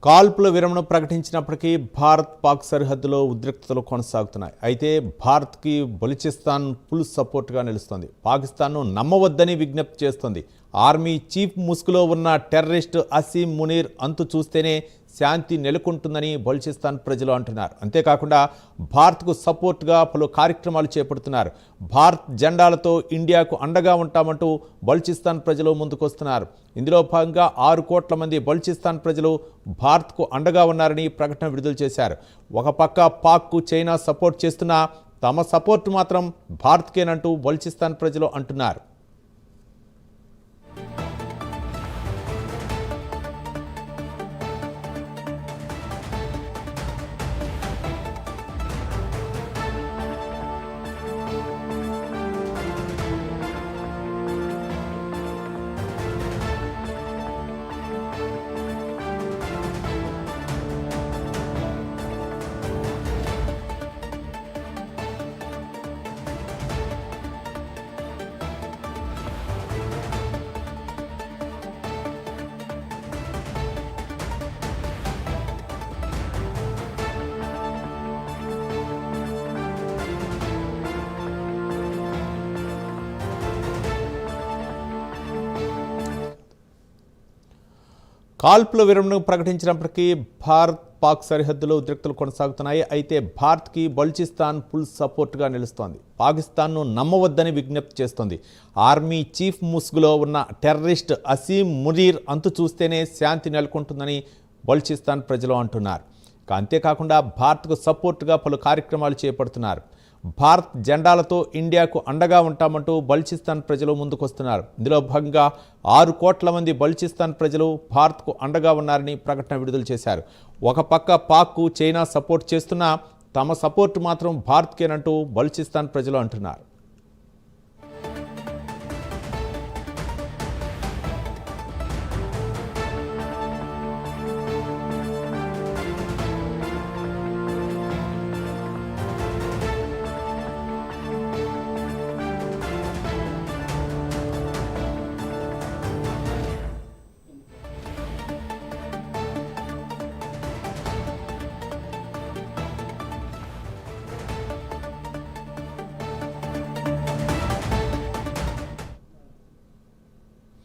కాల్పుల విరమణ ప్రకటించినప్పటికీ భారత్ పాక్ సరిహద్దులో ఉద్రిక్తతలు కొనసాగుతున్నాయి. అయితే భారత్కి బలూచిస్తాన్ ఫుల్ సపోర్ట్గా నిలుస్తుంది. పాకిస్తాన్ను నమ్మవద్దని విజ్ఞప్తి చేస్తుంది. ఆర్మీ చీఫ్ ముసుగులో ఉన్న టెర్రరిస్ట్ అసీం మునీర్ అంతు చూస్తేనే శాంతి నెలకొంటుందని బలూచిస్తాన్ ప్రజలు అంటున్నారు. అంతేకాకుండా భారత్కు సపోర్ట్గా పలు కార్యక్రమాలు చేపడుతున్నారు. భారత్ జెండాలతో ఇండియాకు అండగా ఉంటామంటూ బలూచిస్తాన్ ప్రజలు ముందుకొస్తున్నారు. ఇందులో భాగంగా 6 కోట్ల మంది బలూచిస్తాన్ ప్రజలు భారత్కు అండగా ఉన్నారని ప్రకటన విడుదల చేశారు. ఒక పక్క పాక్కు చైనా సపోర్ట్ చేస్తున్నా తమ సపోర్ట్ మాత్రం భారత్కేనంటూ బలూచిస్తాన్ ప్రజలు అంటున్నారు. కాల్పుల విరమణ ప్రకటించినప్పటికీ భారత్ పాక్ సరిహద్దులో ఉద్రిక్తలు కొనసాగుతున్నాయి. అయితే భారత్కి బలూచిస్తాన్ ఫుల్ సపోర్ట్గా నిలుస్తోంది. పాకిస్తాన్ను నమ్మవద్దని విజ్ఞప్తి చేస్తోంది. ఆర్మీ చీఫ్ ముసుగులో ఉన్న టెర్రరిస్ట్ అసీం మునీర్ అంతు చూస్తేనే శాంతి నెలకొంటుందని బలూచిస్తాన్ ప్రజలు అంటున్నారు. అంతేకాకుండా భారత్కు సపోర్ట్గా పలు కార్యక్రమాలు చేపడుతున్నారు. భారత్ జెండాలతో ఇండియాకు అండగా ఉంటామంటూ బలూచిస్తాన్ ప్రజలు ముందుకొస్తున్నారు. ఇందులో భాగంగా 6 కోట్ల మంది బలూచిస్తాన్ ప్రజలు భారత్కు అండగా ఉన్నారని ప్రకటన విడుదల చేశారు. ఒక పక్క పాక్కు చైనా సపోర్ట్ చేస్తున్నా తమ సపోర్ట్ మాత్రం భారత్కేనంటూ బలూచిస్తాన్ ప్రజలు అంటున్నారు.